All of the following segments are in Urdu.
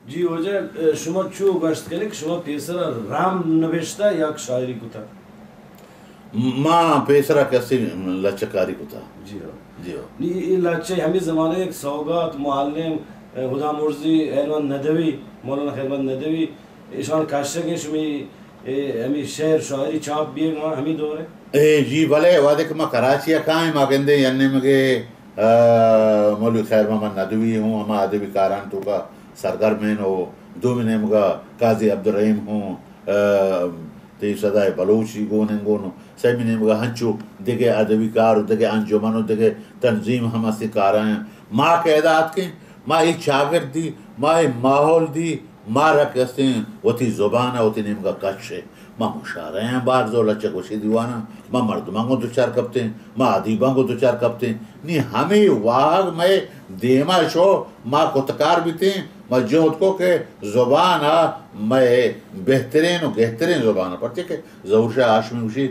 جی وجہ شما چو گشت کنک شما پیسر رام نوشتا یا شاعری کتا ماں پیسرا کسی لچکاری کتا جی ہاں جی ہاں یہ لچے ہمیں زمانے ایک سوگات معلم خدا مرزی ایلوان ندوی مولانا خیلوان ندوی اشان کاشتگی شمی ہمیں شعر شاعری چاپ بھی ہمیں دور ہے جی بھلے وعدے کہ میں کراچی کھائیں ماں کہندے یعنی مگے مولوی خیر محمد ندوی ہوں ہما ادبی کاران تو کا سرگرمین ہو دو منے مگا قاضی عبدالرحیم ہوں تی سدائے بلوچی گونن گونو سیمی نے مگا ہنچو دیگے ادبی کار دیگے انجمنو دیگے تنظیم ہم اسی کارائیں ماں کے اعداد کے ماں ایک شاگرد دی ماں ماحول دی ماں رکھ استے وتی زبان ہے وتی نیم کا کچھ ہے ماں مشارے ہیں بار زو لچک وشی دیوانا ماں مردماں کو دو چار کپتے ہیں ماں ادیباں کو دو چار کپتے ہیں نہیں ہمیں واغ میں دیما شو ماں کتکار بھی تھے میں جہد کو کہ زبان میں بہترین و گہترین زبان پڑھتے کہ ظہور شاہ ہاشمی وشی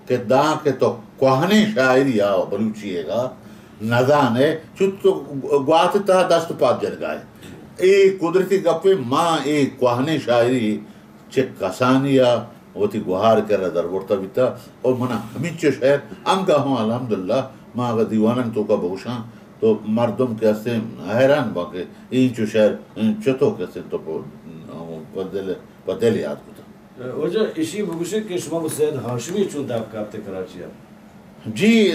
کہ داں کے تو کوہنی شاعری آو بلوچی ہے گا نظان ہے چھت تو گوات تا دست پاک جرگائے ای قدرتی گپے ماں ای کوہنی شاعری چک کسانیا وتی گوہار کر در ورتا بیتا اور منا ہمیچ شہر انگا ہوں الحمدللہ ماں اگر دیوانن تو کا بوشاں تو مردم کیسے حیران باقی این چو شہر چتو کیسے تو پدل یاد کتا وجہ اسی بگوشے کہ شما کو سید ہاشمی چونتا آپ کابتے کراچی جی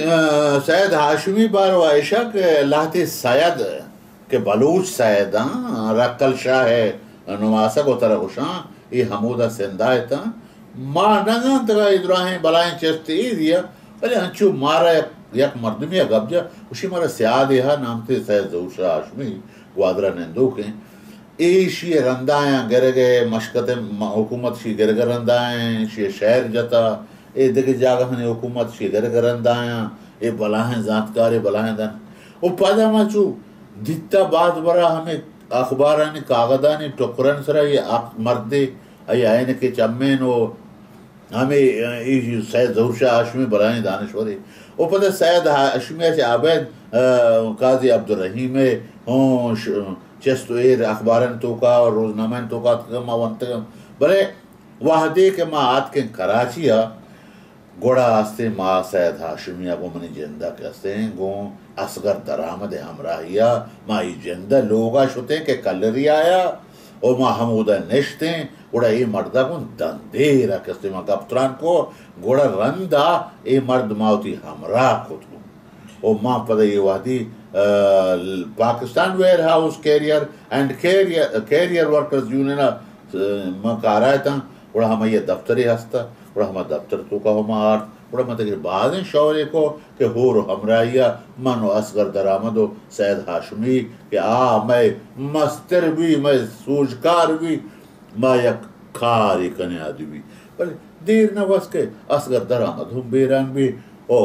سید ہاشمی بار وائشہ کہ لاہتی سید کہ بلوچ سیداں رکل شاہ ہے نواسا کو طرح خوشاں یہ حمودہ سندائے تا ماں نگان تگا ادراہیں بلائیں چستے ہی دیا بلے ہنچو مارا یک مردمی گب جا اسی مارا سیاد یہاں نام تھے سید ظہور شاہ ہاشمی وادرہ نندو کے ای شی رندائیں گرے گئے مشکت حکومت شی گرے گئے رندائیں شی شہر جتا اے دیکھ جاگہ ہنے حکومت شی گرے گئے رندائیں اے بلاہیں ذاتکارے بلاہیں دن او پادا ما چو دیتا بعد برا ہمیں اخبارانی کاغدانی ٹکرن سرا یہ مردے ای آئین کے چمین و ہمیں سید ظہور شاہ ہاشمی بلائیں دانشوری او پتہ سید ہاشمی سے عابد قاضی عبدالرحیم ہوں چست ایر اخبارن تو کا اور روزنامین تو کا تکم آونتگم بلے وحدے کے ماں آت کے کراچی گوڑا آستے ماں سید ہاشمی کو منی جندہ کہستے ہیں گوں اصغر درآمد ہمراہیا ماں ای جندہ لوگا شتے کہ کلری آیا اور ماں حمودہ نشتے گوڑا ای مردہ کن دندیرہ کہستے ماں کپتران کو گوڑا رندہ ای مرد ماوتی ہمراہ خود کو اور ماں پتہ یہ وحدی Pakistan warehouse carrier and carrier workers union ماں کارائے تھا گوڑا ہمیں یہ دفتری ہستا گوڑا ہمیں دفتر تو کا ہما آرٹ گوڑا ماں تک بعضیں شعرے کو کہ ہور ہمراہیہ منو اصغر درآمد و سید ہاشمی کہ میں مستر بھی میں سوجکار بھی میں یک کھاری کنے آدھی بھی بلے دیر نہ بس کے اصغر درآمد ہم بیران بھی او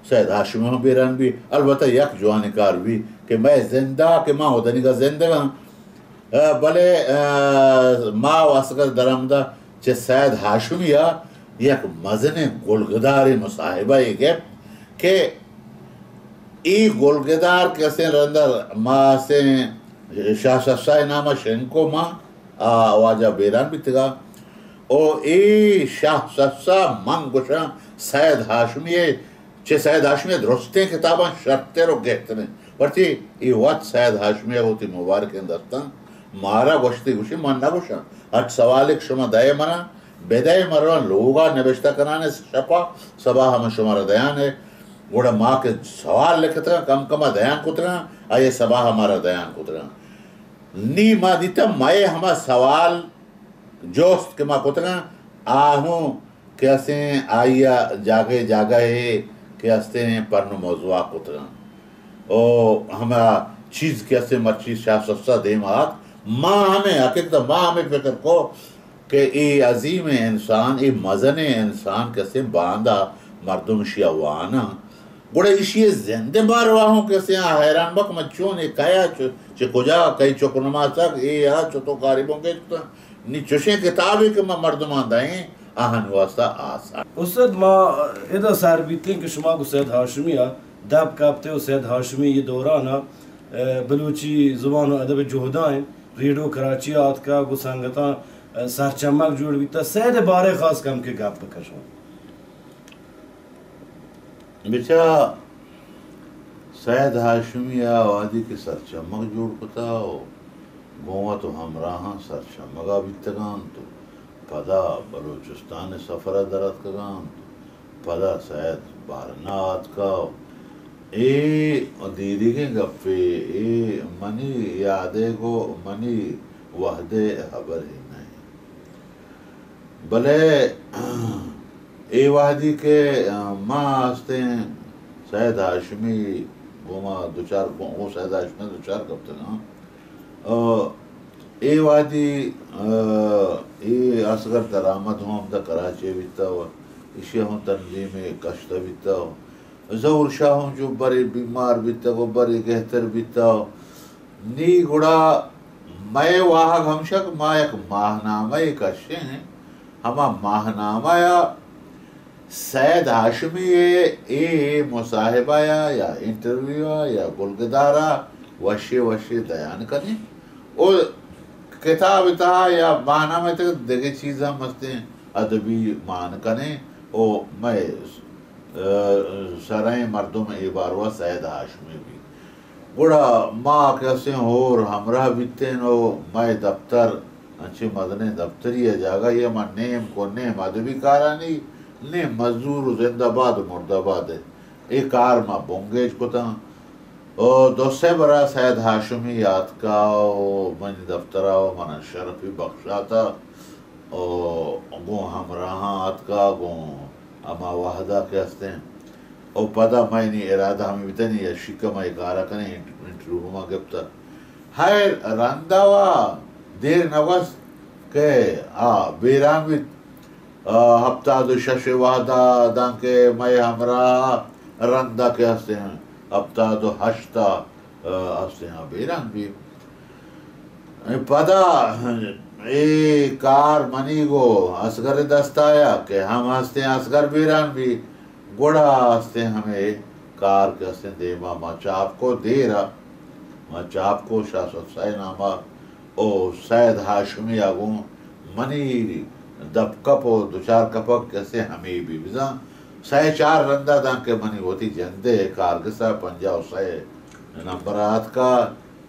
سید ہاشمی ہم بیران بھی البتہ یک جوانکار بھی کہ میں زندہ کہ ماں ہودنی کا زندگاں بلے ماں و اصغر درآمدہ چھ سید ہاشمی یک مزن گلگداری مصاحبہ یہ گپ کہ ای گلگدار کیسے رندر ماں سے شاہ شفصائی نامہ شنکو ماں واجہ بیران بھی تگا او ای شاہ شفصا من گوشاں سید ہاشمی چھ سید ہاشمی درستیں کتاباں شرطے رو گہتریں پرچی ای وقت سید ہاشمی ہوتی مبارک اندستان مارا گوشتی گوشی من نہ گوشاں ہٹ سوالک شما دائے منا بیدائی مروان لوگا نبشتہ کرانے شپا صبح ہمیں شمارا دیان ہے گوڑا ماں کے سوال لکھتا کم کما دیان کترا آئے صبح ہمارا دیان کترا نی ماں دیتا مائے ہما سوال جوست کے ماں کترا آہوں کیسے آئیا جاگے جاگا ہے کیسے پرن موضوع کترا او ہما چیز کیسے مرچی شاہ صفصہ دیم آت ماں ہمیں حقیقتا ماں ہمیں فکر کو کہ ای عظیم انسان ای مزن انسان کیسے باندھا مردم شیعوانا گوڑا ایشی زندے بارواہوں کیسے حیران بک مچون ای کیا چھ کجا کئی چکنما سک ای چھتو قاربوں کے نی چوشیں کتابی کہ میں مردمان دائیں آہن واسطہ آسان استاد ما ادا سار بیتیں کہ شما کو سید ہاشمی دب کابتے و سید ہاشمی یہ دورانا بلوچی زبان و ادب جہدائیں ریڈو کراچی آت کا گو سنگتا سر چمک جوڑ بیتا سید بارے خاص کم کے گپ بکشو بچا سید ہاشمی آوادی کے سر چمک جوڑ کتاو گوما تو ہمراہاں سر چمگا بیتگان تو پدا بلوچستان سفر درد کگان تو پدا سید بارنات کاو اے دیدی کے گپے اے منی یادے کو منی وحدے حبر ہی نہیں بلے اے وحدی کے ماں آستے ہیں سید ہاشمی گوما دوچار گو سید ہاشمی دوچار کب تک اے وحدی اے اصغر درآمد ہوں ہم دا کراچی بیتا ہوا اسی ہوں تنظیم کشتہ بیتا ہوا ظہور شاہ ہوں جو بڑے بیمار بیتا ہو بڑے گہتر بیتا ہو نی گڑا میں واہگ ہمشک ما یک ماہنامہ کشے ہیں ہما ماہنامہ یا سید ہاشمی اے مصاحبہ یا انٹرویو یا گلگدارہ وشی دیان کریں اور کتاب اتہا یا ماہنامہ تک دیکھے چیزاں مستے ہیں ادبی مان کریں او میں سرائیں مردم اے باروہ سید ہاشمی بھی گوڑا ماں کیسے اور ہمراہ بیتے نو میں دفتر انچے مدنے دفتری ہے جاگا یہ ماں نیم کو نیم ادبی کارانی نیم مزدور زندہ باد مرد آباد ہے ایک کار ماں بونگیج کو تھا دو سے برا سید ہاشمی یاد کا من دفتر آو من شرفی بخشا تھا گو ہمراہاں آت کا گو اما واحدہ کے ہستے ہیں او پدا میں نہیں ارادہ ہمیں بیتا نہیں یا شکا میں کارا کریں انٹرویو میں گفتا ہائے رانداوا دیر نوز کہ بیران بیت ہفتہ دو شش واحدہ دان کے میں ہمراہ رندہ کے ہستے ہیں ہفتہ دو ہشتہ ہستے ہیں بیران بیت پدا اے کار منی گو اصغر دست آیا کہ ہم ہستے ہیں اصغر بیران بھی گوڑا ہستے ہمیں کار کے ہستے دیما ماں چاپ کو دیرا ماں چاپ کو شاہ سفسائی نامہ او سید ہاشمی آگوں منی دب کپ و دوچار کپک کیسے ہمیں بھی بزاں سائے چار رندہ دان کے منی ہوتی جندے کار کسا پنجاو سائے نمبرات کا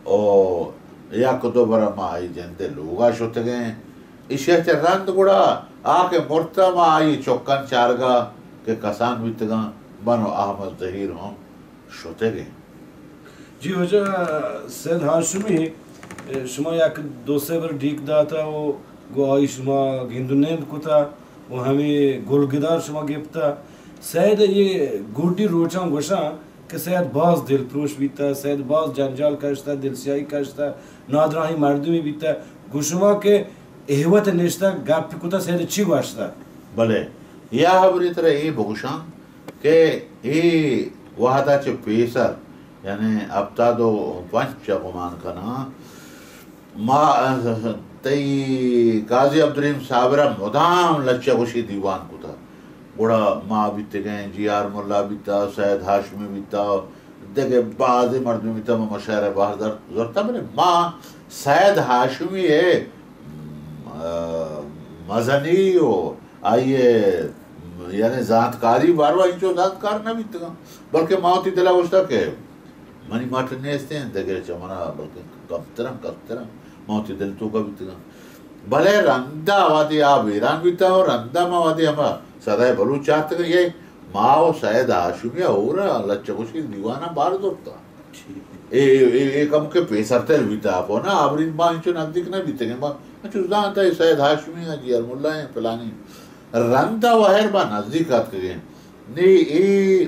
او یا کدو برا ماں آئی جندے لوگا شوتے گئے اسے چے رند گوڑا آکے مرتا ماں آئی چوکن چارگا کہ کسان بیتگاں بنو احمد ظہیر ہوں شوتے گئے جی وجہ سید ہاشمی شما یک دو سے بر ڈیک داتا وہ گو آئی شما گندو نیند کتا وہ ہمیں گلگدار شما گفتا سید یہ گوٹی روچاں گوشاں کہ سید باز دل پروش بیتا سید باز جنجال کشتا دل سیائی کشتا نادراہی مردمی بیتا گوشما کے احوت نشتا گپ کتا سید چی گوشتا بلے یا حبری طرح ای بگوشاں کہ ای وحدہ چے پیسر یعنی ابتادو پنچ گمان کنا ما تی قاضی عبدالرحیم صابرہ مدام لچہ گوشی دیوان کو تھا گوڑا ماں بیتے گئے جی آر مولا بیتا سید ہاشمی بیتا دیکھے بعض مردمی بیتا مشاعر باہر زرتا بلے ماں سید ہاشمی ہے مزنی ہو آئیے یعنی ذاتکاری باروا انچو ذاتکار نہ بیتا گا بلکہ ماں تی دلہ گوشتا کہ منی ماٹر نیستے ہیں دیکھے چمنا بلکہ کفترم ماں تی دل تو کا بیتا گا بھلے رندہ آوادی آپ ایران بیتا ہو رندہ ماں آوادی ہما صدای بلوچ چاہتے کہ یہ ماں و سید ہاشمیہ ہو رہا لچہ کچھ دیوانہ بار دورتا ایک ہم کے پیسر تیل بیتا آپ ہو نا آبرین ماں انچو نزدیک نہ بیتے گئے ماں انچو زانتا ہے سید ہاشمیہ جی ارماللہ ہیں پلانی رندہ وحیر با نزدیک آت کے گئے نی ای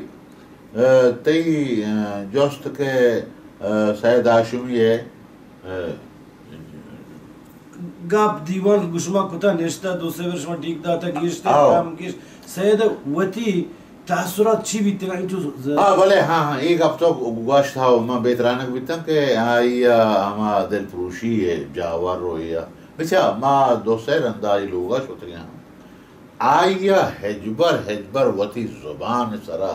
تی جوست کے سید ہاشمیہ گاپ دیوان گشما کتا نشتا دوسرے ورشما ٹھیک داتا گیشتا کام گیش سید وطی تاثرات چی بیتے گا انچو بلے ہاں ایک ہفتہ گوشت تھا میں بیترانک بیتا کہ آئی ہما دل پروشی ہے جاوار رویا بچہ ماں دوسرے رندہ آئی لوگا شوتے گیا آئی ہجبر وطی زبان سرا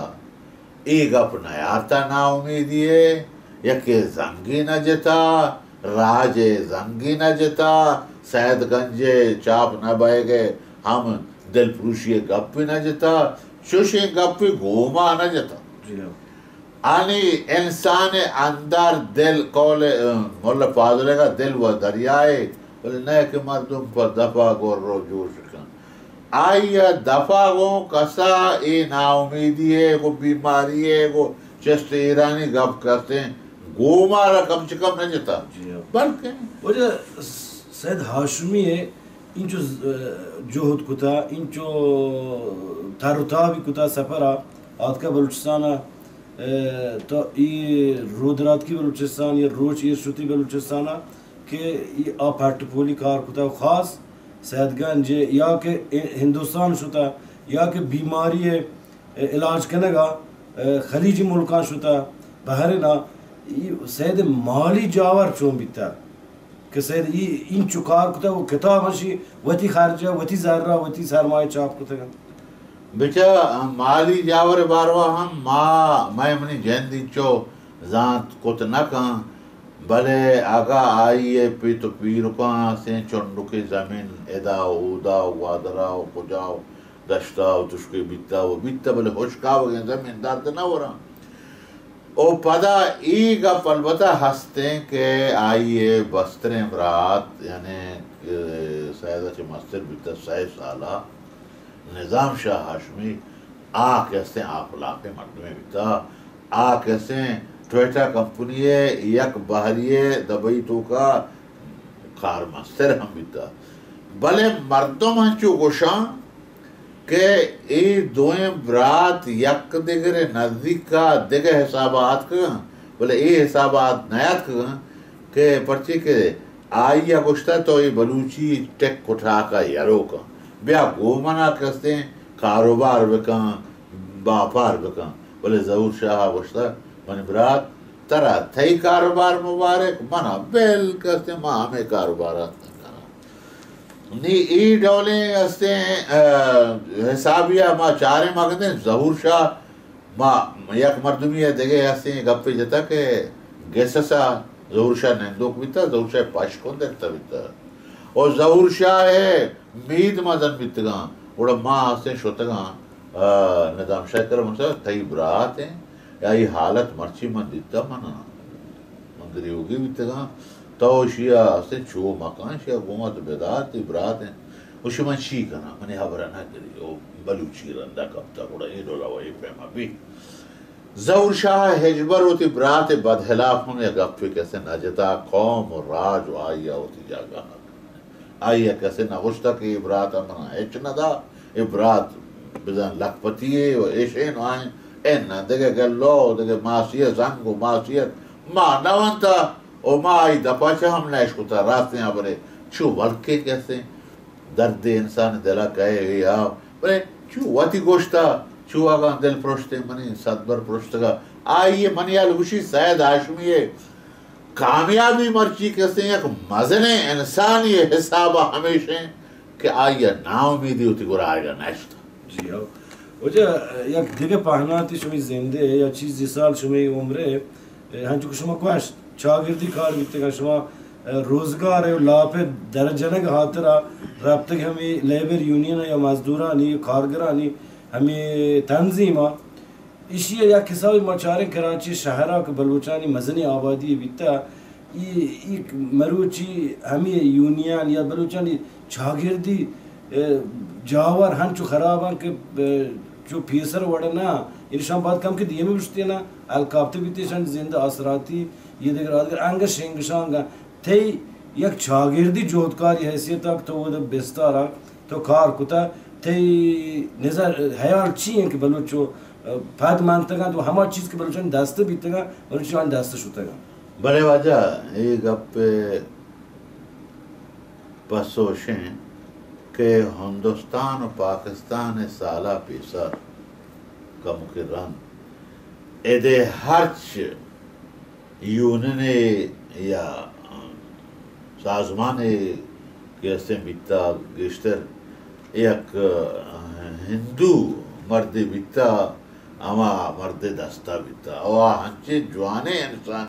ایک اپنا یارتا نا امیدی ہے یا کہ زنگی نہ جتا راج زنگی نہ جتا سید گنجے چاپ نہ بہ گئے ہم دل پروشی گپ نہ جتا شوشی گپ گھوما نہ جتا آنی انسان اندر دل قول مولا فاضلے کا دل و دریائے بولے نئے کہ مردم پر دفع گو رجوع شکن آئی دفع گو کسا ای نا امیدی ہے کو بیماری ہے کو چست ایرانی گپ کرتے ہیں گومارا کم سے کم نہ جتا بلکہ وجہ سید ہاشمی ہے انچو جوہد کتا انچو تاروتا بھی کتا سفرہ آد کا بلوچستانہ تو یہ رودرات کی بلوچستان یا روچ یہ شتی بلوچستانہ کہ یہ آپ پولی کار کتا خاص سید گنج یا کہ ہندوستان شتا یا کہ بیماری علاج کرنے گا خلیجی ملکان شتا بہرنا سید مالی جاور چون بیتا کہ سید یہ ان چکار کتا وہ کتاب ہنشی وتی خارجہ وتی زہرہ وتی سرمایہ چاپ کتا گا بچا مالی جاور باروا ہم میں منی جہندی چو زانت کت نہ کہاں بلے آگا آئیے پی تو پی رکاں سے چنڈو کے زمین اداو اوداو وادراو کجاو دشتاو تشکے بیتاو بیتا بلے خوشکاو گئے زمین دارت نہ ہو رہا او پدا ای گا پلبتا ہستے کہ آئیے بستر امرات یعنی سیدہ چے مستر بیتا 6 سالہ نظام شاہ ہاشمی کیسے آپ علاقے مردمے بیتا کیسے ٹویٹا کمپنی یک بحریے دبئی تو کا کار مستر ہم بیتا بلے مردم ہنچو گوشاں کہ ای دوئیں برات یک دیگر نزدیک کا دیگر حسابات کا بلے ای حسابات نیات کا کہ پرچی کے آئیا گوشتا تو ای بلوچی ٹیک کٹھا کا یارو کا بیا گومنا کستے ہیں کاروبار بکاں باپار بکاں بلے ظہور شاہ گوشتا من برات ترا تھئی کاروبار مبارک منا بیل کستے ماں ہمیں کاروبارات نی ای ڈولیں استے حسابیہ ما چارے مانگتے ہیں ظہور شاہ ما یک مردمی ہے دیکھے استے گپے جتا کہ گیسسا ظہور شاہ نندوک بیتا ظہور شاہ پاشکون دیکھتا بیتا اور ظہور شاہ ہے مید مدن بیتگاں اوڑا ماں استے شوتگاں نظام شاہ کرم انسا تھئی برات ہیں یا یہ حالت مرچی من دیتا منا مندری ہوگی بیتگاں تو شیعہ استے چو مکان شیعہ گومت بیدار تی برات ہیں وشی من چی کنا منی حبرہ نہ کری او بلوچی رندہ کبتا اوڑا یہ ڈولا وہی پیما بھی ظہور شاہ ہجبر ہوتی برات بدحلاف ہوں یا گپے کیسے نجتا قوم و راج و آئیا ہوتی جاگا آئیا کیسے نگوشتا کہ یہ برات امنا ایچ ندا یہ برات بزن لکپتی ہے و ایشین آئیں اینا دیکھے گلو دیکھے معصیت زنگو معصیت ماں نوانتا او ماں آئی دپاچا ہم نیش کتا راستے ہیں برے چو ولکے کیسے درد انسان دلا کہے ہوئی آو برے چو واتی گوشتا چو آگا دل پروشتے منی صدبر پروشتگا آئیے منی آلوشی سید ہاشمی ہے کامیابی مرچی کیسے ہیں ایک مزن انسانی حسابہ ہمیشہ کہ آئیے نا امیدی ہوتی گورا آئیگا نیشتا جی آو وجہ یک دیگه پهناتی شمی زنده یا چیزی سال شمی عمره هنچو که شما کوش چاگردی کار بیتے گا شما روزگار ہے لاپے درجنگ خاطرہ رابطہ ہمیں لیبر یونین یا مزدورانی کارگرانی ہمیں تنظیمہ اسی یا کساوی مچارے کراچی شہرہ کے بلوچانی مزنی آبادی بیتا ایک مروچی ہمیں یونین یا بلوچانی چاگردی جاور ہنچو خراب ہیں کہ جو پیسر وڑنا یہ شام بعد کم کے دیئے میں بشتی ہے نا الکابتے بیتے شان زندہ آسراتی یہ دیگر آدگر انگا شنگ شانگا تھی یک چاگردی جوہدکاری حیثیت تک تو وہ بستارا تو کار کتا تھی نظر حیال چی ہیں کہ بلوچو پھاد مانتا گا تو ہما چیز کے بلوچان دستے بیتے گا بلوچان دستے شوتا گا بڑے واجہ یہ گپ پسوشیں کہ ہندوستان و پاکستان سالہ پیسر کا مقرران ایدے ہرچ یونین یا سازمان کیسے بیتا گشتر ایک ہندو مرد بیتا اما مرد دستا بیتا اور ہنچے جوانے انسان